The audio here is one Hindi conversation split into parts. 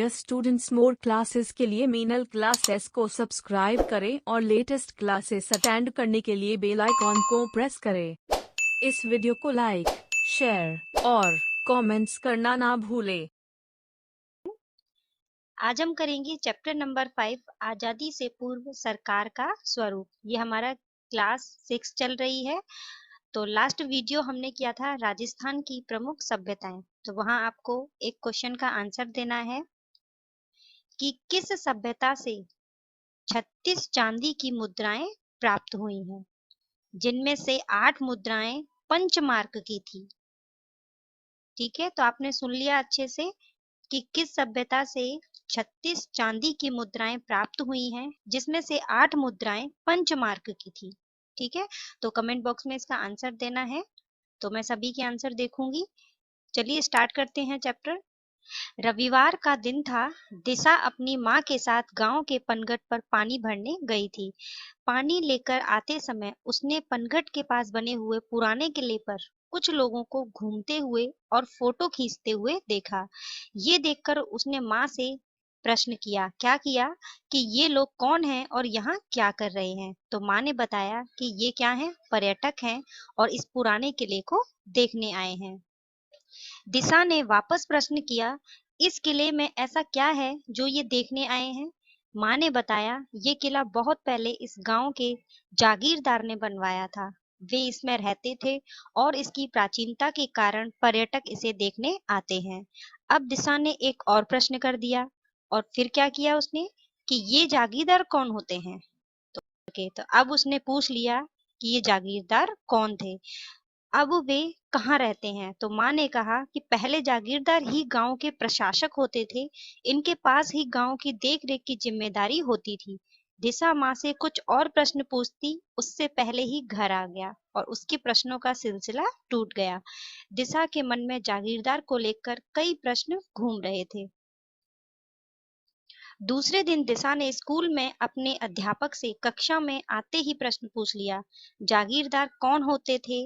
डियर स्टूडेंट्स, मोर क्लासेस के लिए मीनल क्लासेस को सब्सक्राइब करें और लेटेस्ट क्लासेस अटेंड करने के लिए बेल आइकॉन को प्रेस करें। इस वीडियो को लाइक, शेयर और कमेंट्स करना ना भूलें। आज हम करेंगे चैप्टर नंबर 5 आजादी से पूर्व सरकार का स्वरूप। ये हमारा क्लास 6 चल रही है। तो लास्ट वीडियो हमने किया था राजस्थान की प्रमुख सभ्यताएं। तो वहां आपको एक क्वेश्चन का आंसर देना है कि किस सभ्यता से 36 चांदी की मुद्राएं प्राप्त हुई हैं, जिनमें से 8 मुद्राएं पंचमार्क की थी। ठीक है, तो आपने सुन लिया अच्छे से कि किस सभ्यता से 36 चांदी की मुद्राएं प्राप्त हुई हैं, जिसमें से 8 मुद्राएं पंचमार्क की थी। ठीक है, तो कमेंट बॉक्स में इसका आंसर देना है। तो मैं सभी के आंसर देखूंगी। चलिए स्टार्ट करते हैं चैप्टर। रविवार का दिन था। दिशा अपनी माँ के साथ गांव के पनघट पर पानी भरने गई थी। पानी लेकर आते समय उसने पनघट के पास बने हुए पुराने किले पर कुछ लोगों को घूमते हुए और फोटो खींचते हुए देखा। ये देखकर उसने माँ से प्रश्न किया, क्या किया कि ये लोग कौन हैं और यहाँ क्या कर रहे हैं। तो माँ ने बताया कि ये क्या हैं, पर्यटक हैं और इस पुराने किले को देखने आए हैं। दिशा ने वापस प्रश्न किया, इस किले में ऐसा क्या है जो ये देखने आए हैं। माँ ने बताया, ये किला बहुत पहले इस गांव के जागीरदार ने बनवाया था। वे इसमें रहते थे और इसकी प्राचीनता के कारण पर्यटक इसे देखने आते हैं। अब दिशा ने एक और प्रश्न कर दिया और फिर क्या किया उसने कि ये जागीरदार कौन होते हैं। तो अब उसने पूछ लिया कि ये जागीरदार कौन थे, अब वे कहाँ रहते हैं। तो माँ ने कहा कि पहले जागीरदार ही गांव के प्रशासक होते थे। इनके पास ही गांव की देख रेख की जिम्मेदारी होती थी। दिशा माँ से कुछ और प्रश्न पूछती, उससे पहले ही घर आ गया और उसके प्रश्नों का सिलसिला टूट गया। दिशा के मन में जागीरदार को लेकर कई प्रश्न घूम रहे थे। दूसरे दिन दिशा ने स्कूल में अपने अध्यापक से कक्षा में आते ही प्रश्न पूछ लिया, जागीरदार कौन होते थे,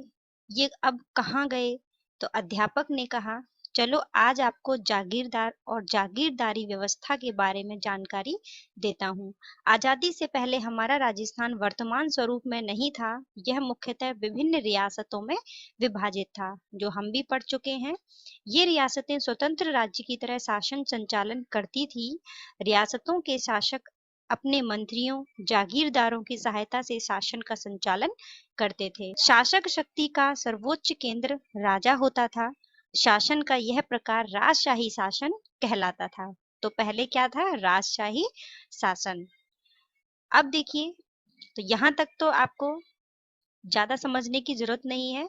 ये अब कहाँ गए। तो अध्यापक ने कहा, चलो आज आपको जागीरदार और जागीरदारी व्यवस्था के बारे में जानकारी देता हूँ। आजादी से पहले हमारा राजस्थान वर्तमान स्वरूप में नहीं था। यह मुख्यतः विभिन्न रियासतों में विभाजित था, जो हम भी पढ़ चुके हैं। ये रियासतें स्वतंत्र राज्य की तरह शासन संचालन करती थी। रियासतों के शासक अपने मंत्रियों, जागीरदारों की सहायता से शासन का संचालन करते थे। शासक शक्ति का सर्वोच्च केंद्र राजा होता था। शासन का यह प्रकार राजशाही शासन कहलाता था। तो पहले क्या था, राजशाही शासन। अब देखिए, तो यहाँ तक तो आपको ज्यादा समझने की जरूरत नहीं है।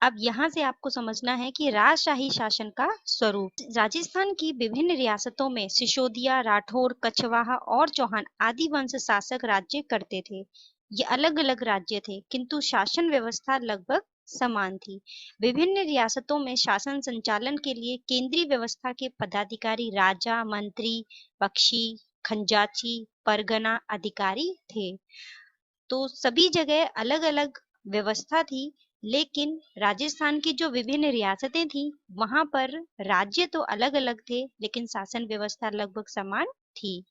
अब यहाँ से आपको समझना है कि राजशाही शासन का स्वरूप। राजस्थान की विभिन्न रियासतों में सिसोदिया, राठौर, कछवाहा और चौहान आदि वंश शासक राज्य करते थे। ये अलग अलग राज्य थे, किंतु शासन व्यवस्था लगभग समान थी। विभिन्न रियासतों में शासन संचालन के लिए केंद्रीय व्यवस्था के पदाधिकारी राजा, मंत्री, बख्शी, खंजाची, परगना अधिकारी थे। तो सभी जगह अलग अलग व्यवस्था थी, लेकिन राजस्थान की जो विभिन्न रियासतें थी वहां पर राज्य तो अलग अलग थे, लेकिन शासन व्यवस्था लगभग समान थी।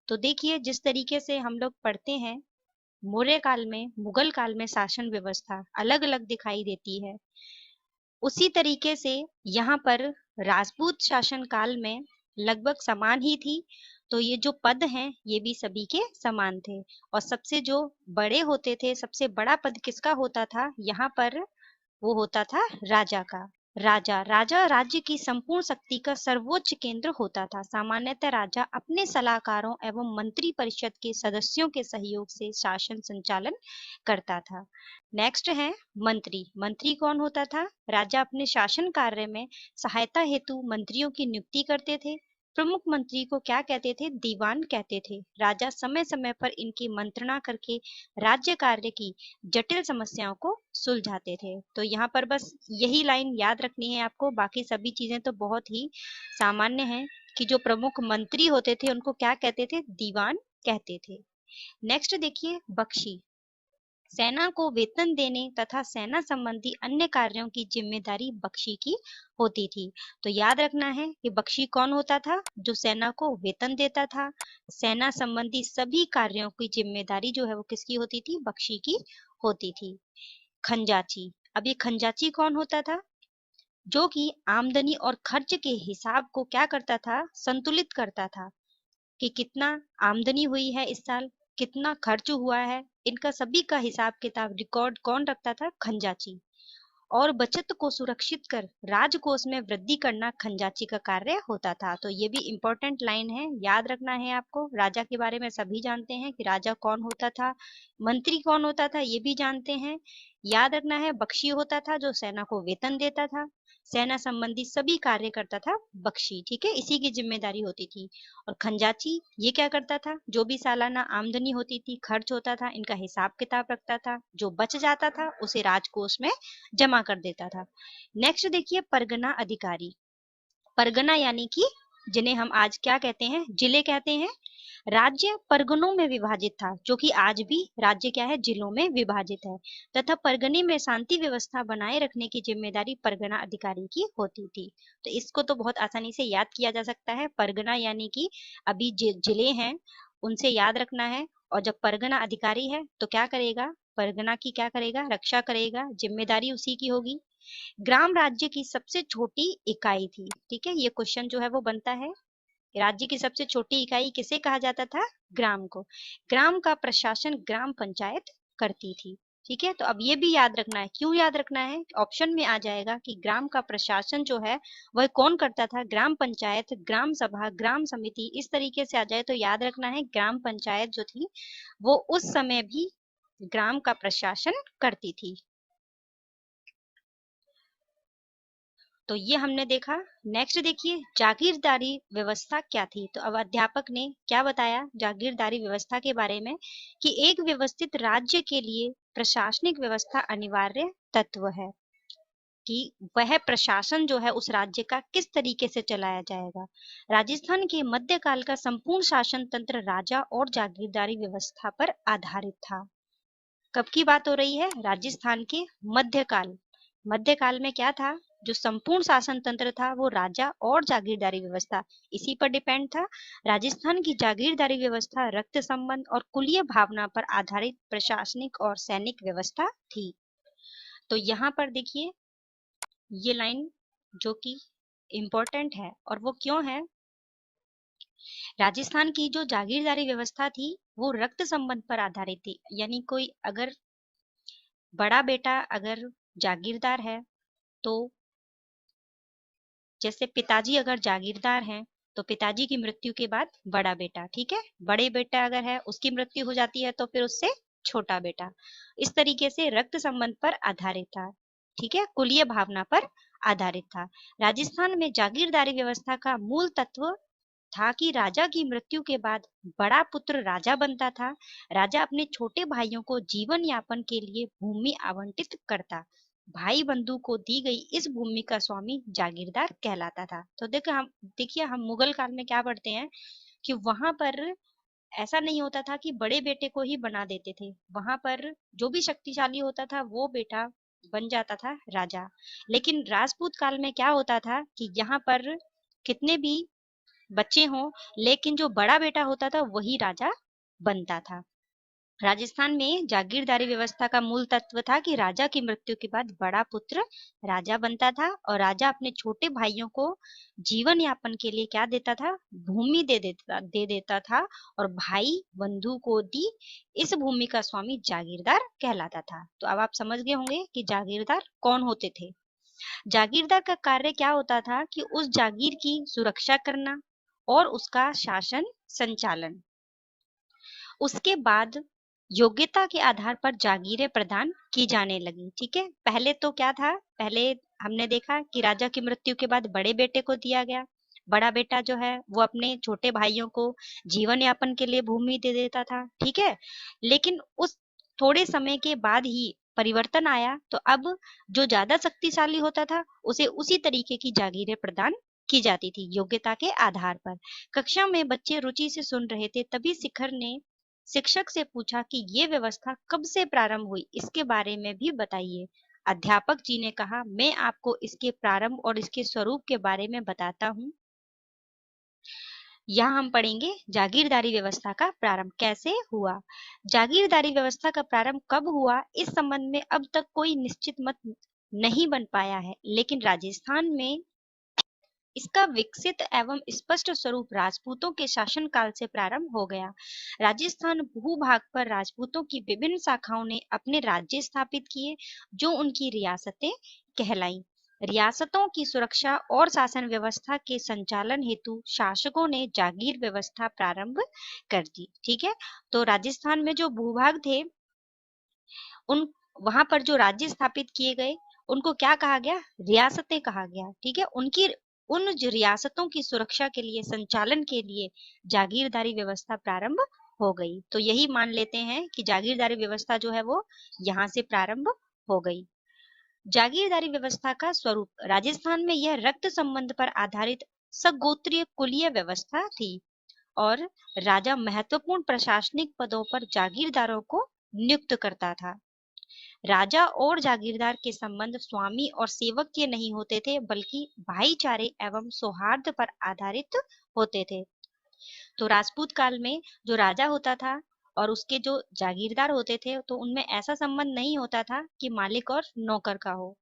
तो देखिए, जिस तरीके से हम लोग पढ़ते हैं, मौर्य काल में, मुगल काल में शासन व्यवस्था अलग अलग दिखाई देती है, उसी तरीके से यहाँ पर राजपूत शासन काल में लगभग समान ही थी। तो ये जो पद हैं ये भी सभी के समान थे। और सबसे जो बड़े होते थे, सबसे बड़ा पद किसका होता था यहाँ पर, वो होता था राजा का। राजा राजा राज्य की संपूर्ण शक्ति का सर्वोच्च केंद्र होता था। सामान्यतः राजा अपने सलाहकारों एवं मंत्री परिषद के सदस्यों के सहयोग से शासन संचालन करता था। नेक्स्ट है मंत्री। मंत्री कौन होता था, राजा अपने शासन कार्य में सहायता हेतु मंत्रियों की नियुक्ति करते थे। प्रमुख मंत्री को क्या कहते थे, दीवान कहते थे। राजा समय समय पर इनकी मंत्रणा करके राज्य कार्य की जटिल समस्याओं को सुलझाते थे। तो यहाँ पर बस यही लाइन याद रखनी है आपको, बाकी सभी चीजें तो बहुत ही सामान्य हैं कि जो प्रमुख मंत्री होते थे उनको क्या कहते थे, दीवान कहते थे। नेक्स्ट देखिए, बख्शी। सेना को वेतन देने तथा सेना संबंधी अन्य कार्यों की जिम्मेदारी बख्शी की होती थी। तो याद रखना है कि बख्शी कौन होता था? जो सेना को वेतन देता था। सेना संबंधी सभी कार्यों की जिम्मेदारी जो है वो किसकी होती थी? बख्शी की होती थी। खंजाची, अब ये खंजाची कौन होता था? जो कि आमदनी और खर्च के हिसाब को क्या करता था? संतुलित करता था कि कितना आमदनी हुई है इस साल, कितना खर्च हुआ है, इनका सभी का हिसाब किताब रिकॉर्ड कौन रखता था? खंजाची। और बचत को सुरक्षित कर राजकोष में वृद्धि करना खंजाची का कार्य होता था। तो ये भी इंपॉर्टेंट लाइन है, याद रखना है आपको। राजा के बारे में सभी जानते हैं कि राजा कौन होता था, मंत्री कौन होता था ये भी जानते हैं। याद रखना है बख्शी होता था जो सेना को वेतन देता था, सेना संबंधी सभी कार्य करता था बख्शी, ठीक है, इसी की जिम्मेदारी होती थी। और खंजाची ये क्या करता था? जो भी सालाना आमदनी होती थी, खर्च होता था, इनका हिसाब किताब रखता था, जो बच जाता था उसे राजकोष में जमा कर देता था। नेक्स्ट देखिए परगना अधिकारी। परगना यानी कि जिन्हें हम आज क्या कहते हैं? जिले कहते हैं। राज्य परगनों में विभाजित था, जो कि आज भी राज्य क्या है? जिलों में विभाजित है। तथा परगने में शांति व्यवस्था बनाए रखने की जिम्मेदारी परगना अधिकारी की होती थी। तो इसको तो बहुत आसानी से याद किया जा सकता है। परगना यानी कि अभी जिले हैं उनसे याद रखना है, और जब परगना अधिकारी है तो क्या करेगा? परगना की क्या करेगा? रक्षा करेगा, जिम्मेदारी उसी की होगी। ग्राम राज्य की सबसे छोटी इकाई थी, ठीक है, ये क्वेश्चन जो है वो बनता है। राज्य की सबसे छोटी इकाई किसे कहा जाता था? ग्राम को। ग्राम का प्रशासन ग्राम पंचायत करती थी, ठीक है। तो अब ये भी याद रखना है, क्यों याद रखना है? ऑप्शन में आ जाएगा कि ग्राम का प्रशासन जो है वह कौन करता था? ग्राम पंचायत, ग्राम सभा, ग्राम समिति, इस तरीके से आ जाए तो याद रखना है ग्राम पंचायत जो थी वो उस समय भी ग्राम का प्रशासन करती थी। तो ये हमने देखा। नेक्स्ट देखिए जागीरदारी व्यवस्था क्या थी। तो अब अध्यापक ने क्या बताया जागीरदारी व्यवस्था के बारे में कि एक व्यवस्थित राज्य के लिए प्रशासनिक व्यवस्था अनिवार्य तत्व है, कि वह प्रशासन जो है उस राज्य का किस तरीके से चलाया जाएगा। राजस्थान के मध्यकाल का संपूर्ण शासन तंत्र राजा और जागीरदारी व्यवस्था पर आधारित था। कब की बात हो रही है? राजस्थान के मध्यकाल। मध्यकाल में क्या था? जो संपूर्ण शासन तंत्र था वो राजा और जागीरदारी व्यवस्था इसी पर डिपेंड था। राजस्थान की जागीरदारी व्यवस्था रक्त संबंध और कुलीय भावना पर आधारित प्रशासनिक और सैनिक व्यवस्था थी। तो यहाँ पर देखिए ये लाइन जो कि इम्पोर्टेंट है, और वो क्यों है? राजस्थान की जो जागीरदारी व्यवस्था थी वो रक्त संबंध पर आधारित थी, यानी कोई अगर बड़ा बेटा अगर जागीरदार है तो जैसे पिताजी अगर जागीरदार हैं तो पिताजी की मृत्यु के बाद बड़ा बेटा, ठीक है, बड़े बेटा अगर है उसकी मृत्यु हो जाती है तो फिर उससे छोटा बेटा। इस तरीके से रक्त संबंध पर आधारित था, ठीक है, कुलीय भावना पर आधारित था। राजस्थान में जागीरदारी व्यवस्था का मूल तत्व था कि राजा की मृत्यु के बाद बड़ा पुत्र राजा बनता था। राजा अपने छोटे भाइयों को जीवन यापन के लिए भूमि आवंटित करता। भाई बंधु को दी गई इस भूमि का स्वामी जागीरदार कहलाता था। तो देखिए हम मुगल काल में क्या पढ़ते हैं कि वहां पर ऐसा नहीं होता था कि बड़े बेटे को ही बना देते थे। वहां पर जो भी शक्तिशाली होता था वो बेटा बन जाता था राजा। लेकिन राजपूत काल में क्या होता था कि यहाँ पर कितने भी बच्चे हों लेकिन जो बड़ा बेटा होता था वही राजा बनता था। राजस्थान में जागीरदारी व्यवस्था का मूल तत्व था कि राजा की मृत्यु के बाद बड़ा पुत्र राजा बनता था और राजा अपने छोटे भाइयों को जीवन यापन के लिए क्या देता था? भूमि दे देता था, और भाई बंधु को दी इस भूमि का स्वामी जागीरदार कहलाता था। तो अब आप समझ गए होंगे कि जागीरदार कौन होते थे। जागीरदार का कार्य क्या होता था कि उस जागीर की सुरक्षा करना और उसका शासन संचालन। उसके बाद योग्यता के आधार पर जागीरें प्रदान की जाने लगी, ठीक है। पहले तो क्या था? पहले हमने देखा कि राजा की मृत्यु के बाद बड़े बेटे को दिया गया। बड़ा बेटा जो है वो अपने छोटे भाइयों को जीवन यापन के लिए भूमि दे देता था, ठीक है। लेकिन उस थोड़े समय के बाद ही परिवर्तन आया, तो अब जो ज्यादा शक्तिशाली होता था उसे उसी तरीके की जागीरें प्रदान की जाती थी योग्यता के आधार पर। कक्षा में बच्चे रुचि से सुन रहे थे, तभी शिखर ने शिक्षक से पूछा कि ये व्यवस्था कब से प्रारंभ हुई, इसके बारे में भी बताइए। अध्यापक जी ने कहा, मैं आपको इसके प्रारंभ और इसके स्वरूप के बारे में बताता हूँ। यहाँ हम पढ़ेंगे जागीरदारी व्यवस्था का प्रारंभ कैसे हुआ। जागीरदारी व्यवस्था का प्रारंभ कब हुआ, इस संबंध में अब तक कोई निश्चित मत नहीं बन पाया है, लेकिन राजस्थान में इसका विकसित एवं स्पष्ट स्वरूप राजपूतों के शासनकाल से प्रारंभ हो गया। राजस्थान भूभाग पर राजपूतों की विभिन्न शाखाओं ने अपने राज्य स्थापित किए, जो उनकी रियासतें कहलाई। रियासतों की सुरक्षा और शासन व्यवस्था के संचालन हेतु शासकों ने जागीर व्यवस्था प्रारंभ कर दी। ठीक है, तो राजस्थान में जो भूभाग थे, उन वहां पर जो राज्य स्थापित किए गए, उनको क्या कहा गया, रियासतें कहा गया। ठीक है, उनकी उन रियासतों की सुरक्षा के लिए, संचालन के लिए जागीरदारी व्यवस्था प्रारंभ हो गई। तो यही मान लेते हैं कि जागीरदारी व्यवस्था जो है वो यहाँ से प्रारंभ हो गई। जागीरदारी व्यवस्था का स्वरूप, राजस्थान में यह रक्त संबंध पर आधारित सगोत्रीय कुलीय व्यवस्था थी और राजा महत्वपूर्ण प्रशासनिक पदों पर जागीरदारों को नियुक्त करता था। राजा और जागीरदार के संबंध स्वामी और सेवक के नहीं होते थे, बल्कि भाईचारे एवं सौहार्द पर आधारित होते थे। तो राजपूत काल में जो राजा होता था और उसके जो जागीरदार होते थे, तो उनमें ऐसा संबंध नहीं होता था कि मालिक और नौकर का हो।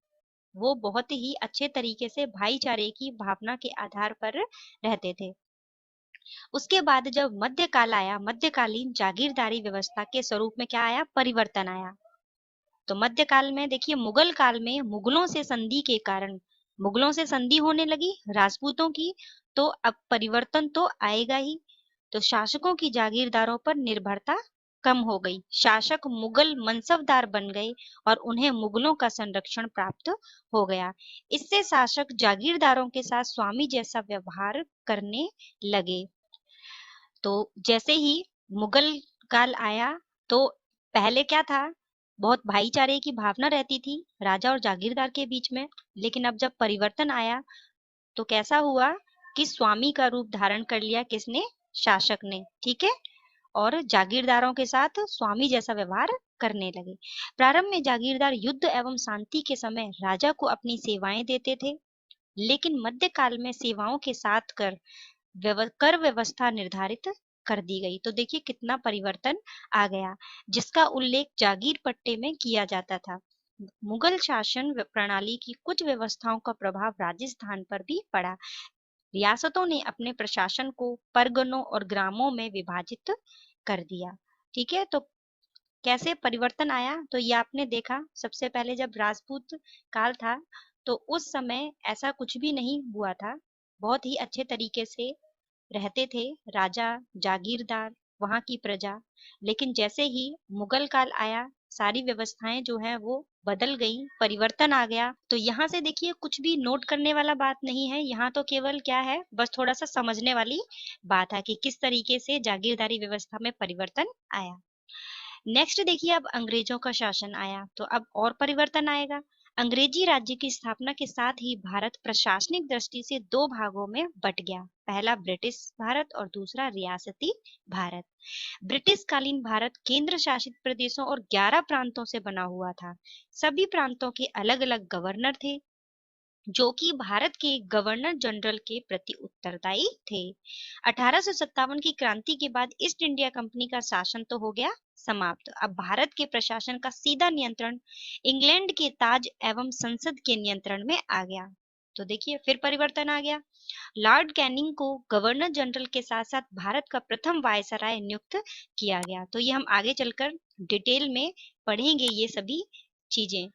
वो बहुत ही अच्छे तरीके से भाईचारे की भावना के आधार पर रहते थे। उसके बाद जब मध्यकाल आया, मध्यकालीन जागीरदारी व्यवस्था के स्वरूप में क्या आया, परिवर्तन आया। तो मध्यकाल में देखिए, मुगल काल में मुगलों से संधि के कारण, मुगलों से संधि होने लगी राजपूतों की, तो अब परिवर्तन तो आएगा ही। तो शासकों की जागीरदारों पर निर्भरता कम हो गई, शासक मुगल मनसबदार बन गए और उन्हें मुगलों का संरक्षण प्राप्त हो गया। इससे शासक जागीरदारों के साथ स्वामी जैसा व्यवहार करने लगे। तो जैसे ही मुगल काल आया, तो पहले क्या था, बहुत भाईचारे की भावना रहती थी राजा और जागीरदार के बीच में, लेकिन अब जब परिवर्तन आया तो कैसा हुआ कि स्वामी का रूप धारण कर लिया किसने, शासक ने। ठीक है, और जागीरदारों के साथ स्वामी जैसा व्यवहार करने लगे। प्रारंभ में जागीरदार युद्ध एवं शांति के समय राजा को अपनी सेवाएं देते थे, लेकिन मध्यकाल में सेवाओं के साथ कर व्यवस्था निर्धारित कर दी गई। तो देखिए कितना परिवर्तन आ गया, जिसका उल्लेख जागीर पट्टे में किया जाता था। मुगल शासन प्रणाली की कुछ व्यवस्थाओं का प्रभाव राजस्थान पर भी पड़ा। रियासतों ने अपने प्रशासन को परगनों और ग्रामों में विभाजित कर दिया। ठीक है, तो कैसे परिवर्तन आया, तो ये आपने देखा, सबसे पहले जब राजपूत काल था, तो उस समय ऐसा कुछ भी नहीं हुआ था, बहुत ही अच्छे तरीके से रहते थे राजा, जागीरदार, वहां की प्रजा। लेकिन जैसे ही मुगल काल आया, सारी व्यवस्थाएं जो है वो बदल गई, परिवर्तन आ गया। तो यहाँ से देखिए कुछ भी नोट करने वाला बात नहीं है, यहाँ तो केवल क्या है, बस थोड़ा सा समझने वाली बात है कि किस तरीके से जागीरदारी व्यवस्था में परिवर्तन आया। नेक्स्ट देखिए, अब अंग्रेजों का शासन आया, तो अब और परिवर्तन आएगा। अंग्रेजी राज्य की स्थापना के साथ ही भारत प्रशासनिक दृष्टि से दो भागों में बट गया, पहला ब्रिटिश भारत और दूसरा रियासती भारत। ब्रिटिश कालीन भारत केंद्र शासित प्रदेशों और 11 प्रांतों से बना हुआ था। सभी प्रांतों के अलग अलग गवर्नर थे, जो कि भारत के गवर्नर जनरल के प्रति उत्तरदायी थे। 1857 की क्रांति के बाद ईस्ट इंडिया कंपनी का शासन तो हो गया समाप्त। अब भारत के प्रशासन का सीधा नियंत्रण इंग्लैंड के ताज एवं संसद के नियंत्रण में आ गया। तो देखिए फिर परिवर्तन आ गया। लॉर्ड कैनिंग को गवर्नर जनरल के साथ साथ भारत का प्रथम वायसराय नियुक्त किया गया। तो ये हम आगे चलकर डिटेल में पढ़ेंगे ये सभी चीजें।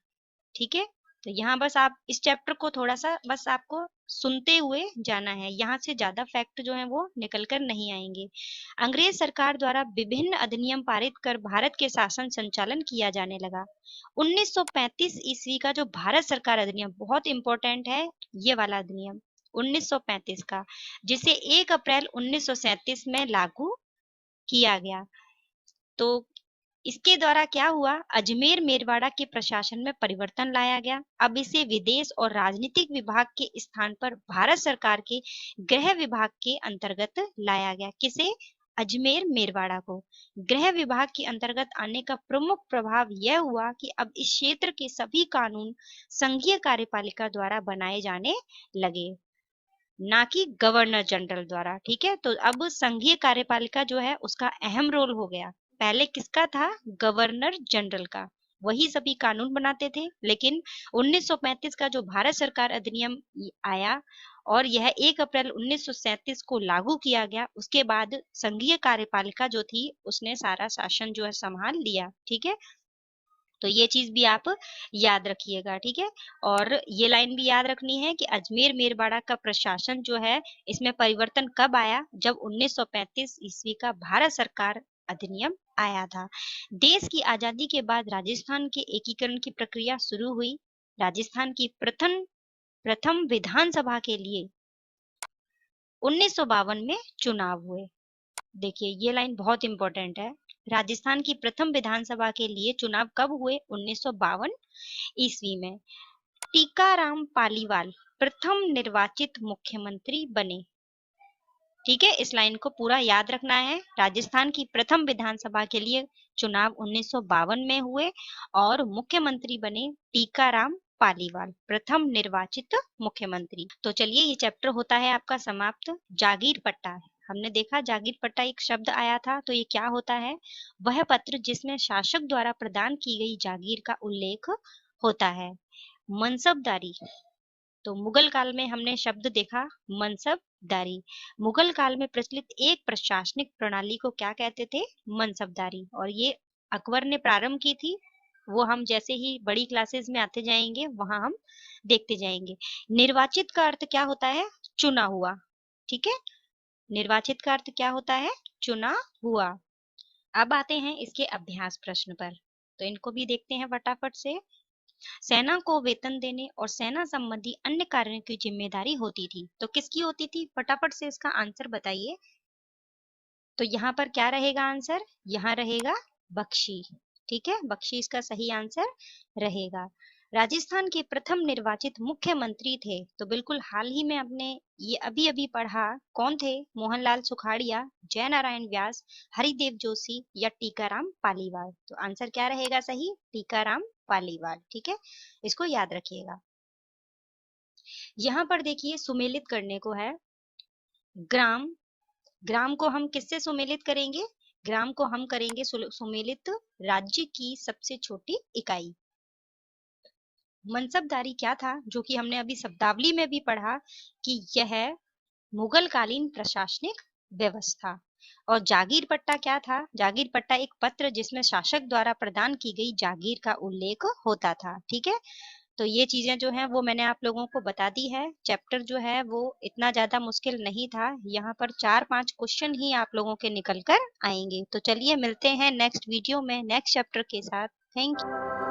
ठीक है, तो यहाँ बस आप इस चैप्टर को थोड़ा सा बस आपको सुनते हुए जाना है, यहाँ से ज्यादा फैक्ट जो है वो निकल कर नहीं आएंगे। अंग्रेज सरकार द्वारा विभिन्न अधिनियम पारित कर भारत के शासन संचालन किया जाने लगा। 1935 ईस्वी का जो भारत सरकार अधिनियम बहुत इंपॉर्टेंट है, ये वाला अधिनियम 1935 का, जिसे 1 अप्रैल 1937 में लागू किया गया। तो इसके द्वारा क्या हुआ, अजमेर मेरवाड़ा के प्रशासन में परिवर्तन लाया गया। अब इसे विदेश और राजनीतिक विभाग के स्थान पर भारत सरकार के गृह विभाग के अंतर्गत लाया गया। किसे, अजमेर मेरवाड़ा को। गृह विभाग के अंतर्गत आने का प्रमुख प्रभाव यह हुआ कि अब इस क्षेत्र के सभी कानून संघीय कार्यपालिका द्वारा बनाए जाने लगे, ना कि गवर्नर जनरल द्वारा। ठीक है, तो अब संघीय कार्यपालिका जो है उसका अहम रोल हो गया। पहले किसका था? गवर्नर जनरल का, वही सभी कानून बनाते थे। लेकिन 1935 का जो भारत सरकार अधिनियम आया और यह 1 अप्रैल 1937 को लागू किया गया, उसके बाद संघीय कार्यपालिका जो थी उसने सारा शासन जो है संभाल लिया। ठीक है, तो ये चीज भी आप याद रखिएगा। ठीक है, और ये लाइन भी याद रखनी है कि अजमेर मेरवाड़ा का प्रशासन जो है इसमें परिवर्तन कब आया? जब 1935 ईस्वी का भारत सरकार अधिनियम आया था। देश की आजादी के बाद राजस्थान के एकीकरण की प्रक्रिया शुरू हुई। राजस्थान की प्रथम विधानसभा के लिए 1952 में चुनाव हुए। देखिए ये लाइन बहुत इंपॉर्टेंट है। राजस्थान की प्रथम विधानसभा के लिए चुनाव कब हुए? 1952 ईस्वी में। टीकाराम पालीवाल प्रथम निर्वाचित मुख्यमंत्री बने। ठीक है, इस लाइन को पूरा याद रखना है। राजस्थान की प्रथम विधानसभा के लिए चुनाव 1952 में हुए और मुख्यमंत्री बने टीकाराम पालीवाल, प्रथम निर्वाचित मुख्यमंत्री। तो चलिए ये चैप्टर होता है आपका समाप्त। जागीर पट्टा है, हमने देखा जागीर पट्टा एक शब्द आया था, तो ये क्या होता है? वह पत्र जिसमें शासक द्वारा प्रदान की गई जागीर का उल्लेख होता है। मनसबदारी, तो मुगल काल में हमने शब्द देखा मनसबदारी। मुगल काल में प्रचलित एक प्रशासनिक प्रणाली को क्या कहते थे? मनसबदारी। और ये अकबर ने प्रारंभ की थी, वो हम जैसे ही बड़ी क्लासेस में आते जाएंगे वहां हम देखते जाएंगे। निर्वाचित का अर्थ क्या होता है? चुना हुआ। ठीक है, निर्वाचित का अर्थ क्या होता है? चुना हुआ। अब आते हैं इसके अभ्यास प्रश्न पर, तो इनको भी देखते हैं फटाफट से। सेना को वेतन देने और सेना संबंधी अन्य कार्यों की जिम्मेदारी होती थी, तो किसकी होती थी? फटाफट से इसका आंसर बताइए। तो यहाँ पर क्या रहेगा आंसर? यहाँ रहेगा बख्शी। ठीक है, बख्शी इसका सही आंसर रहेगा। राजस्थान के प्रथम निर्वाचित मुख्यमंत्री थे, तो बिल्कुल हाल ही में अपने ये अभी अभी पढ़ा, कौन थे? मोहनलाल सुखाड़िया, जयनारायण व्यास, हरिदेव जोशी या टीकाराम पालीवाल। तो आंसर क्या रहेगा सही? टीकाराम पालीवाल। ठीक है, इसको याद रखिएगा। यहाँ पर देखिए सुमेलित करने को है ग्राम। ग्राम को हम किससे सुमेलित करेंगे? ग्राम को हम करेंगे सुमेलित राज्य की सबसे छोटी इकाई। मनसबदारी क्या था? जो कि हमने अभी शब्दावली में भी पढ़ा कि यह मुगल कालीन प्रशासनिक व्यवस्था। और जागीर पट्टा क्या था? जागीर पट्टा एक पत्र जिसमें शासक द्वारा प्रदान की गई जागीर का उल्लेख होता था। ठीक है, तो ये चीजें जो हैं वो मैंने आप लोगों को बता दी है। चैप्टर जो है वो इतना ज्यादा मुश्किल नहीं था, यहाँ पर 4-5 क्वेश्चन ही आप लोगों के निकल कर आएंगे। तो चलिए मिलते हैं नेक्स्ट वीडियो में नेक्स्ट चैप्टर के साथ। Thank you.